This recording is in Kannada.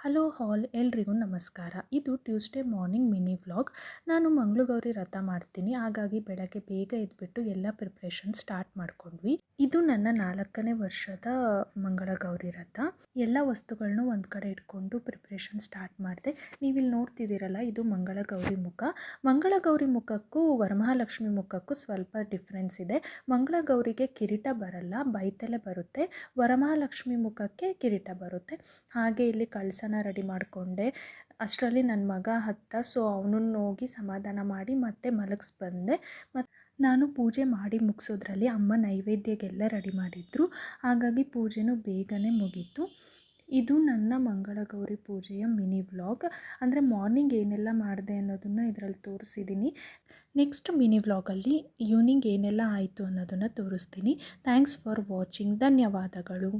ಹಲೋ ಹಾಲ್ ಎಲ್ರಿಗೂ ನಮಸ್ಕಾರ. ಇದು ಟ್ಯೂಸ್ಡೇ ಮಾರ್ನಿಂಗ್ ಮಿನಿ ವ್ಲಾಗ್. ನಾನು ಮಂಗಳಗೌರಿ ವ್ರತ ಮಾಡ್ತೀನಿ, ಹಾಗಾಗಿ ಬೆಳಗ್ಗೆ ಬೇಗ ಎದ್ಬಿಟ್ಟು ಎಲ್ಲ ಪ್ರಿಪ್ರೇಷನ್ ಸ್ಟಾರ್ಟ್ ಮಾಡ್ಕೊಂಡ್ವಿ. ಇದು ನನ್ನ 4ನೇ ವರ್ಷದ ಮಂಗಳಗೌರಿ ವ್ರತ. ಎಲ್ಲ ವಸ್ತುಗಳನ್ನೂ ಒಂದು ಕಡೆ ಇಟ್ಕೊಂಡು ಪ್ರಿಪ್ರೇಷನ್ ಸ್ಟಾರ್ಟ್ ಮಾಡಿದೆ. ನೀವಿಲ್ಲಿ ನೋಡ್ತಿದ್ದೀರಲ್ಲ, ಇದು ಮಂಗಳಗೌರಿ ಮುಖ. ಮಂಗಳಗೌರಿ ಮುಖಕ್ಕೂ ವರಮಹಾಲಕ್ಷ್ಮಿ ಮುಖಕ್ಕೂ ಸ್ವಲ್ಪ ಡಿಫ್ರೆನ್ಸ್ ಇದೆ. ಮಂಗಳಗೌರಿಗೆ ಕಿರೀಟ ಬರಲ್ಲ, ಬೈತಲೆ ಬರುತ್ತೆ. ವರಮಹಾಲಕ್ಷ್ಮಿ ಮುಖಕ್ಕೆ ಕಿರೀಟ ಬರುತ್ತೆ. ಹಾಗೆ ಇಲ್ಲಿ ಕಳಸನ ರೆಡಿ ಮಾಡಿಕೊಂಡೆ. ಅಷ್ಟರಲ್ಲಿ ನನ್ನ ಮಗ ಹತ್ತ, ಸೊ ಅವನನ್ನು ಹೋಗಿ ಸಮಾಧಾನ ಮಾಡಿ ಮತ್ತೆ ಮಲಗಿಸಿ ಬಂದೆ. ಮತ್ತು ನಾನು ಪೂಜೆ ಮಾಡಿ ಮುಗಿಸೋದ್ರಲ್ಲಿ ಅಮ್ಮ ನೈವೇದ್ಯಕ್ಕೆಲ್ಲ ರೆಡಿ ಮಾಡಿದ್ರು, ಹಾಗಾಗಿ ಪೂಜೆನೂ ಬೇಗನೆ ಮುಗೀತು. ಇದು ನನ್ನ ಮಂಗಳಗೌರಿ ಪೂಜೆಯ ಮಿನಿ ವ್ಲಾಗ್. ಅಂದರೆ ಮಾರ್ನಿಂಗ್ ಏನೆಲ್ಲ ಮಾಡಿದೆ ಅನ್ನೋದನ್ನು ಇದರಲ್ಲಿ ತೋರಿಸಿದ್ದೀನಿ. ನೆಕ್ಸ್ಟ್ ಮಿನಿ ವ್ಲಾಗಲ್ಲಿ ಈವ್ನಿಂಗ್ ಏನೆಲ್ಲ ಆಯಿತು ಅನ್ನೋದನ್ನು ತೋರಿಸ್ತೀನಿ. Thanks for watching. ಧನ್ಯವಾದಗಳು.